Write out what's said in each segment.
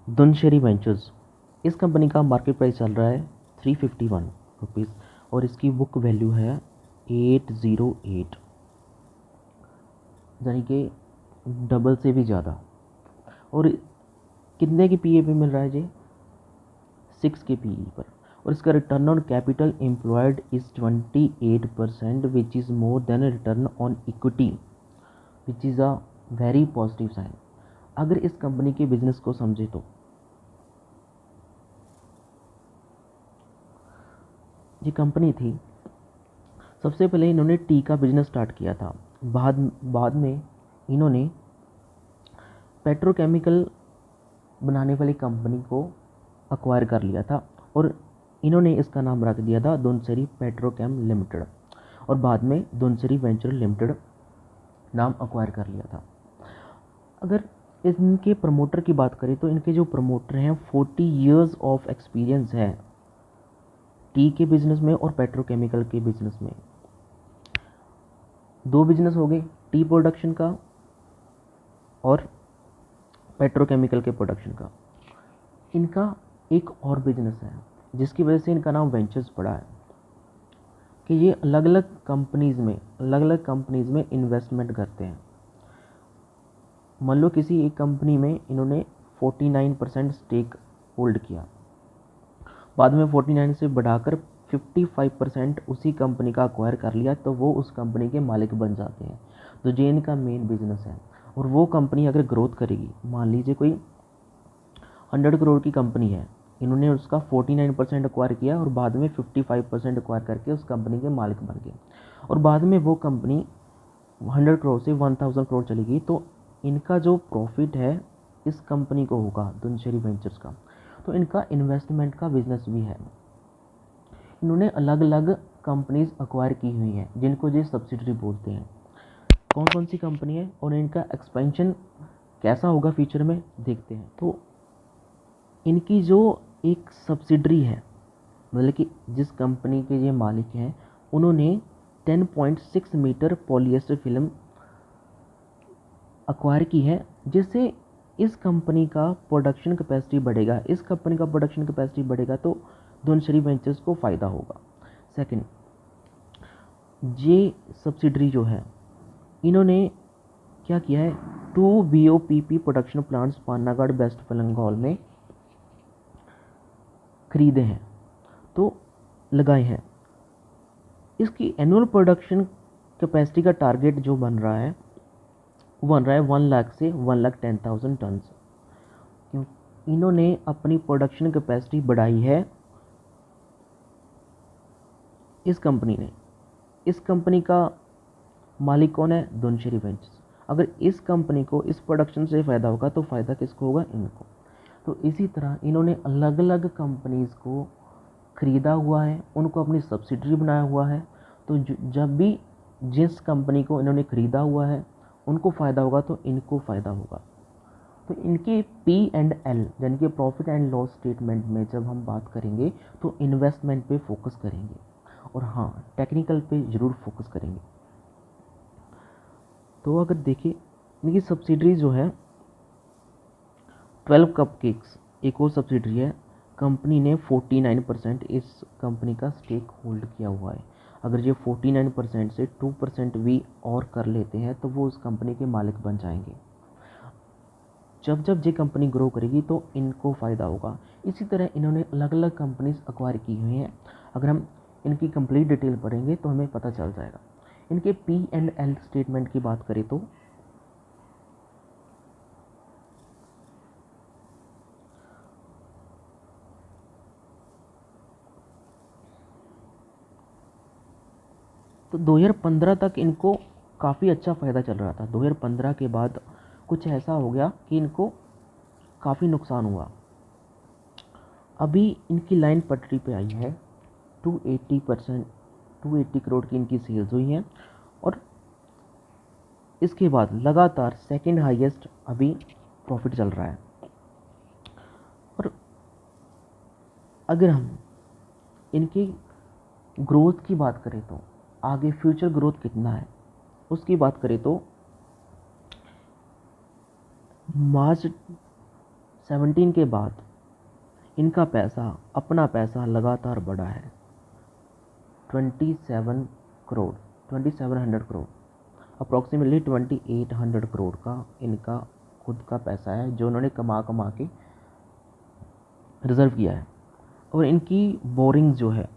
धनशरी ventures, इस company का market price चल रहा है 351 रुपीज़ और इसकी बुक वैल्यू है 808, यानी कि डबल से भी ज़्यादा। और कितने की पीए पे मिल रहा है जी? 6 के पीई पर। और इसका return on capital employed is 28%, which is more than return on equity, which is a very positive sign. अगर इस कंपनी के बिजनेस को समझे तो ये कंपनी थी, सबसे पहले इन्होंने टी का बिजनेस स्टार्ट किया था। बाद में इन्होंने पेट्रोकेमिकल बनाने वाली कंपनी को अक्वायर कर लिया था और इन्होंने इसका नाम रख दिया था धनसिरी पेट्रोकेम लिमिटेड, और बाद में धनसिरी वेंचर लिमिटेड नाम अक्वायर कर लिया था। अगर इनके प्रमोटर की बात करें तो इनके जो प्रमोटर हैं 40 इयर्स ऑफ एक्सपीरियंस है टी के बिजनेस में और पेट्रोकेमिकल के बिजनेस में। दो बिजनेस हो गए, टी प्रोडक्शन का और पेट्रोकेमिकल के प्रोडक्शन का। इनका एक और बिजनेस है जिसकी वजह से इनका नाम वेंचर्स पड़ा है कि ये अलग अलग कंपनीज़ में इन्वेस्टमेंट करते हैं। मान लो किसी एक कंपनी में इन्होंने 49% स्टेक होल्ड किया, बाद में 49 से बढ़ाकर 55% उसी कंपनी का अक्वायर कर लिया, तो वो उस कंपनी के मालिक बन जाते हैं। तो ये इनका मेन बिजनेस है। और वो कंपनी अगर ग्रोथ करेगी, मान लीजिए कोई 100 करोड़ की कंपनी है, इन्होंने उसका 49% अक्वायर किया और बाद में 55% अक्वायर करके उस कंपनी के मालिक बन गए, और बाद में वो कंपनी 100 करोड़ से 1000 करोड़ चलेगी, तो इनका जो प्रॉफिट है इस कंपनी को होगा धनसिरी वेंचर्स का। तो इनका इन्वेस्टमेंट का बिजनेस भी है। इन्होंने अलग अलग कंपनीज अक्वायर की हुई हैं जिनको ये सब्सिडरी बोलते हैं। कौन कौन सी कंपनी है और इनका एक्सपेंशन कैसा होगा फ्यूचर में, देखते हैं। तो इनकी जो एक सब्सिडरी है, मतलब कि जिस कंपनी के ये मालिक हैं, उन्होंने 10.6 मीटर पॉलिएस्टर फिल्म अक्वायर की है, जिससे इस कंपनी का प्रोडक्शन कैपेसिटी बढ़ेगा। इस कंपनी का प्रोडक्शन कैपेसिटी बढ़ेगा तो धनसिरी वेंचर्स को फ़ायदा होगा। सेकंड, ये सब्सिडरी जो है, इन्होंने क्या किया है, 2 BOPP production plants Panagarh West Bengal में खरीदे हैं, तो लगाए हैं। इसकी एनुअल प्रोडक्शन कैपेसिटी का टारगेट जो बन रहा है 1 लाख से 1,10,000 टन। इन्होंने अपनी प्रोडक्शन कैपेसिटी बढ़ाई है इस कंपनी ने। इस कंपनी का मालिक कौन है? धनसिरी वेंचर्स। अगर इस कंपनी को इस प्रोडक्शन से फ़ायदा होगा तो फ़ायदा किसको होगा? इनको। तो इसी तरह इन्होंने अलग अलग कंपनीज़ को ख़रीदा हुआ है, उनको अपनी सब्सिडरी बनाया हुआ है। तो जब भी जिस कंपनी को इन्होंने ख़रीदा हुआ है उनको फ़ायदा होगा तो इनको फ़ायदा होगा। तो इनके P&L यानी कि प्रॉफिट एंड लॉस स्टेटमेंट में जब हम बात करेंगे तो इन्वेस्टमेंट पे फोकस करेंगे, और हाँ, टेक्निकल पे ज़रूर फोकस करेंगे। तो अगर देखिए इनकी सब्सिडरी जो है 12 कप केक्स एक और सब्सिडरी है, कंपनी ने 49% इस कंपनी का स्टेक होल्ड किया हुआ है। अगर ये 49% से 2% भी और कर लेते हैं तो वो उस कंपनी के मालिक बन जाएंगे। जब ये कंपनी ग्रो करेगी तो इनको फ़ायदा होगा। इसी तरह इन्होंने अलग अलग कंपनीज अक्वायर की हुई हैं। अगर हम इनकी कंप्लीट डिटेल पढ़ेंगे तो हमें पता चल जाएगा। इनके P&L स्टेटमेंट की बात करें तो तो 2015 तक इनको काफ़ी अच्छा फ़ायदा चल रहा था। 2015 के बाद कुछ ऐसा हो गया कि इनको काफ़ी नुकसान हुआ। अभी इनकी लाइन पटरी पे आई है, 280 करोड़ की इनकी सेल्स हुई हैं, और इसके बाद लगातार सेकंड हाईएस्ट अभी प्रॉफिट चल रहा है। और अगर हम इनकी ग्रोथ की बात करें तो आगे फ्यूचर ग्रोथ कितना है उसकी बात करें तो मार्च 17 के बाद इनका पैसा, अपना पैसा लगातार बढ़ा है 2700 करोड़, अप्रॉक्सीमेटली 2800 करोड़ का इनका खुद का पैसा है जो उन्होंने कमा के रिज़र्व किया है। और इनकी बोरिंग जो है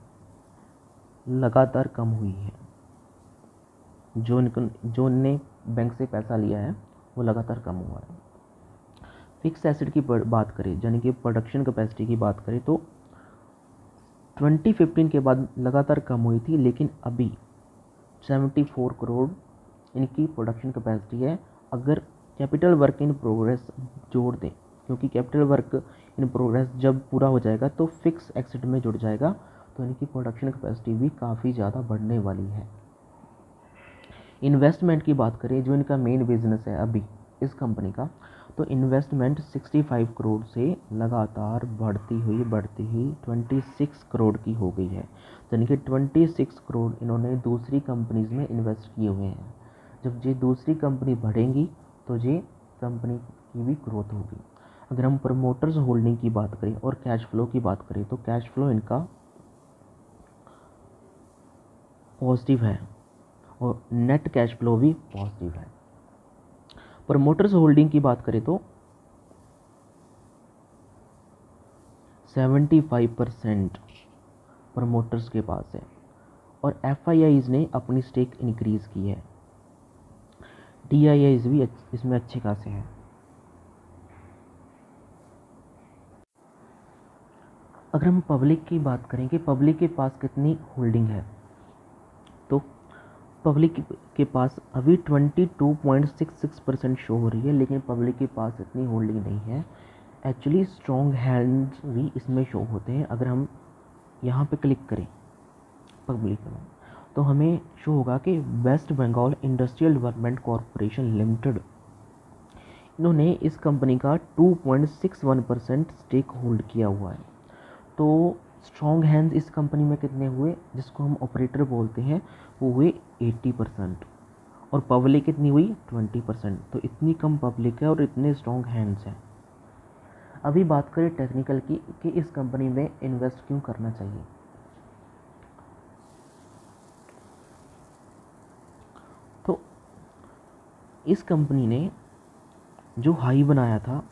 लगातार कम हुई है, जो इनने बैंक से पैसा लिया है वो लगातार कम हुआ है। फिक्स एसेट की बात करें, यानी कि प्रोडक्शन कैपेसिटी की बात करें, तो 2015 के बाद लगातार कम हुई थी, लेकिन अभी 74 करोड़ इनकी प्रोडक्शन कैपेसिटी है। अगर कैपिटल वर्क इन प्रोग्रेस जोड़ दें, क्योंकि कैपिटल वर्क इन प्रोग्रेस जब पूरा हो जाएगा तो फिक्स एसेट में जुड़ जाएगा, तो इनकी प्रोडक्शन कैपेसिटी भी काफ़ी ज़्यादा बढ़ने वाली है। इन्वेस्टमेंट की बात करें, जो इनका मेन बिजनेस है अभी इस कंपनी का, तो इन्वेस्टमेंट 65 करोड़ से लगातार बढ़ती हुई 26 करोड़ की हो गई है। यानी कि 26 करोड़ इन्होंने दूसरी कंपनीज़ में इन्वेस्ट किए हुए हैं। जब ये दूसरी कंपनी बढ़ेंगी तो ये कंपनी की भी ग्रोथ होगी। अगर हम प्रमोटर्स होल्डिंग की बात करें और कैश फ्लो की बात करें, तो कैश फ्लो इनका पॉजिटिव है और नेट कैश फ्लो भी पॉजिटिव है। प्रमोटर्स होल्डिंग की बात करें तो 75% प्रमोटर्स के पास है और FIIs ने अपनी स्टेक इंक्रीज़ की है। DIIs भी इसमें अच्छे खासे हैं। अगर हम पब्लिक की बात करें कि पब्लिक के पास कितनी होल्डिंग है, तो पब्लिक के पास अभी 22.66% शो हो रही है, लेकिन पब्लिक के पास इतनी होल्डिंग नहीं है। एक्चुअली स्ट्रॉन्ग हैंड्स भी इसमें शो होते हैं। अगर हम यहाँ पे क्लिक करें पब्लिक में, तो हमें शो होगा कि West Bengal industrial development corporation limited, इन्होंने इस कंपनी का 2.61% स्टेक होल्ड किया हुआ है। तो स्ट्रॉन्ग हैंड्स इस कंपनी में कितने हुए, जिसको हम ऑपरेटर बोलते हैं, वो हुए 80% और पब्लिक कितनी हुई 20%। तो इतनी कम पब्लिक है और इतने स्ट्रॉन्ग हैंड्स हैं। अभी बात करें टेक्निकल की कि इस कंपनी में इन्वेस्ट क्यों करना चाहिए। तो इस कंपनी ने जो हाई बनाया था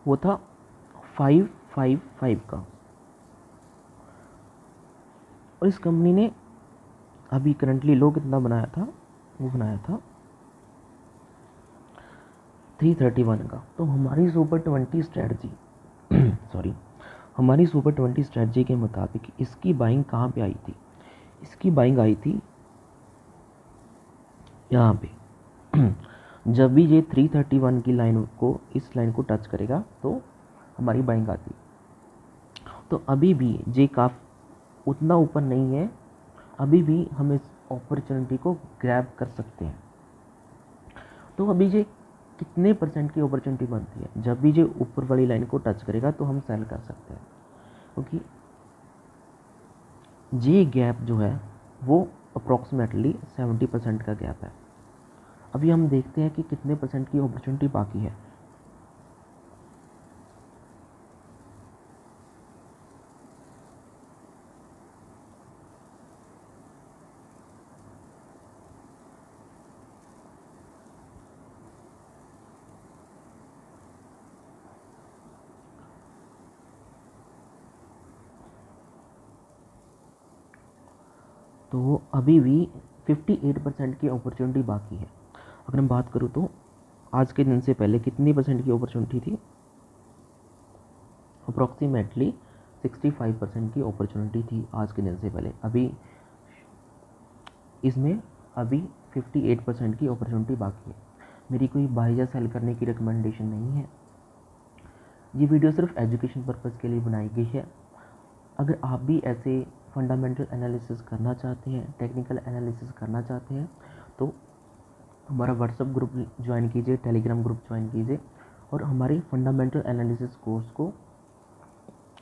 वो था 555 का, और इस कंपनी ने अभी करंटली लो कितना बनाया था, वो बनाया था 331 का। तो हमारी सुपर 20 स्ट्रेटजी सॉरी हमारी सुपर 20 स्ट्रेटजी के मुताबिक इसकी बाइंग कहाँ पे आई थी, इसकी बाइंग आई थी यहाँ पे जब भी ये 331 की लाइन को, इस लाइन को टच करेगा तो हमारी बाइंग आती। तो अभी भी ये उतना ऊपर नहीं है, अभी भी हम इस अपॉर्चुनिटी को ग्रैब कर सकते हैं। तो अभी ये कितने परसेंट की अपॉर्चुनिटी बनती है, जब भी ये ऊपर वाली लाइन को टच करेगा तो हम सेल कर सकते हैं, क्योंकि ये गैप जो है वो अप्रॉक्सीमेटली 70% का गैप है। अभी हम देखते हैं कि कितने परसेंट की अपॉर्चुनिटी बाकी है। तो अभी भी 58% की अपॉर्चुनिटी बाकी है। अगर मैं बात करूँ तो आज के दिन से पहले कितनी परसेंट की अपॉर्चुनिटी थी, अप्रॉक्सीमेटली 65% की अपॉर्चुनिटी थी आज के दिन से पहले। अभी इसमें अभी 58% की अपॉर्चुनिटी बाकी है। मेरी कोई बाय या सेल करने की रिकमेंडेशन नहीं है, ये वीडियो सिर्फ एजुकेशन पर्पज़ के लिए बनाई गई है। अगर आप भी ऐसे फंडामेंटल एनालिसिस करना चाहते हैं, टेक्निकल एनालिसिस करना चाहते हैं, तो हमारा व्हाट्सएप ग्रुप ज्वाइन कीजिए, टेलीग्राम ग्रुप ज्वाइन कीजिए और हमारे फंडामेंटल एनालिसिस कोर्स को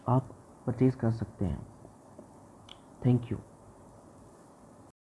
आप परचेज़ कर सकते हैं। Thank you.